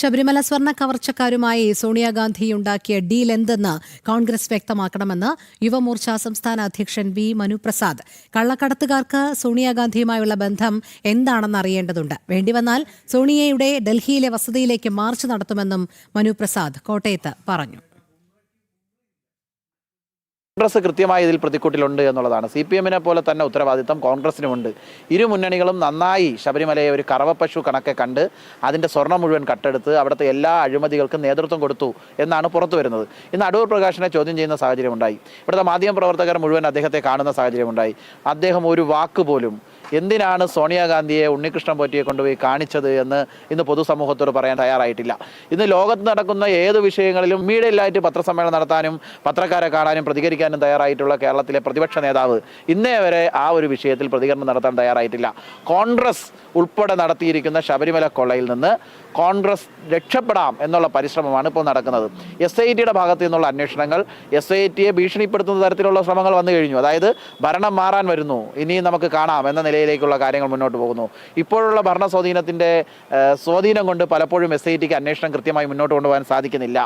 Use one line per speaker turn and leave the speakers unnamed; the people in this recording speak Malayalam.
ശബരിമല സ്വർണ്ണ കവർച്ചക്കാരുമായി സോണിയാഗാന്ധി ഉണ്ടാക്കിയ ഡീൽ എന്തെന്ന് കോൺഗ്രസ് വ്യക്തമാക്കണമെന്ന് യുവമോർച്ച സംസ്ഥാന അധ്യക്ഷൻ വി മനുപ്രസാദ്. കള്ളക്കടത്തുകാർക്ക് സോണിയാഗാന്ധിയുമായുള്ള ബന്ധം എന്താണെന്ന് അറിയേണ്ടതുണ്ട്. വേണ്ടിവന്നാൽ സോണിയയുടെ ഡൽഹിയിലെ വസതിയിലേക്ക് മാർച്ച് നടത്തുമെന്നും മനുപ്രസാദ് കോട്ടയത്ത് പറഞ്ഞു.
കോൺഗ്രസ് കൃത്യമായി ഇതിൽ പ്രതിക്കൂട്ടിലുണ്ട് എന്നുള്ളതാണ്. CPM-നെ പോലെ തന്നെ ഉത്തരവാദിത്തം കോൺഗ്രസിനുമുണ്ട്. ഇരു മുന്നണികളും നന്നായി ശബരിമലയെ ഒരു കറവപ്പശു കണക്കെ കണ്ട് അതിൻ്റെ സ്വർണ്ണം മുഴുവൻ കട്ടെടുത്ത് അവിടുത്തെ എല്ലാ അഴിമതികൾക്കും നേതൃത്വം കൊടുത്തു എന്നാണ് പുറത്തു വരുന്നത്. ഇന്ന് അടൂർ പ്രകാശിനെ ചോദ്യം ചെയ്യുന്ന സാഹചര്യമുണ്ടായി. ഇവിടുത്തെ മാധ്യമപ്രവർത്തകർ മുഴുവൻ അദ്ദേഹത്തെ കാണുന്ന സാഹചര്യമുണ്ടായി. അദ്ദേഹം ഒരു വാക്ക് പോലും എന്തിനാണ് സോണിയാഗാന്ധിയെ ഉണ്ണികൃഷ്ണൻ പോറ്റിയെ കൊണ്ടുപോയി കാണിച്ചത് എന്ന് ഇന്ന് പൊതുസമൂഹത്തോട് പറയാൻ തയ്യാറായിട്ടില്ല. ഇന്ന് ലോകത്ത് നടക്കുന്ന ഏത് വിഷയങ്ങളിലും മീഡിയയിലായിട്ട് പത്രസമ്മേളനം നടത്താനും പത്രക്കാരെ കാണാനും പ്രതികരിക്കാനും തയ്യാറായിട്ടുള്ള കേരളത്തിലെ പ്രതിപക്ഷ നേതാവ് ഇന്നേ വരെ ആ ഒരു വിഷയത്തിൽ പ്രതികരണം നടത്താൻ തയ്യാറായിട്ടില്ല. കോൺഗ്രസ് ഉൾപ്പെടെ നടത്തിയിരിക്കുന്ന ശബരിമല കൊള്ളയിൽ നിന്ന് കോൺഗ്രസ് രക്ഷപ്പെടാം എന്നുള്ള പരിശ്രമമാണ് ഇപ്പോൾ നടക്കുന്നത്. SITയുടെ ഭാഗത്തു നിന്നുള്ള അന്വേഷണങ്ങൾ SITയെ ഭീഷണിപ്പെടുത്തുന്ന തരത്തിലുള്ള ശ്രമങ്ങൾ വന്നു കഴിഞ്ഞു. അതായത് ഭരണം മാറാൻ വരുന്നു, ഇനിയും നമുക്ക് കാണാം എന്ന നിലയിലേക്കുള്ള കാര്യങ്ങൾ മുന്നോട്ട് പോകുന്നു. ഇപ്പോഴുള്ള ഭരണ സ്വാധീനം കൊണ്ട് പലപ്പോഴും SITക്ക് അന്വേഷണം കൃത്യമായി മുന്നോട്ട് കൊണ്ടുപോകാൻ സാധിക്കുന്നില്ല.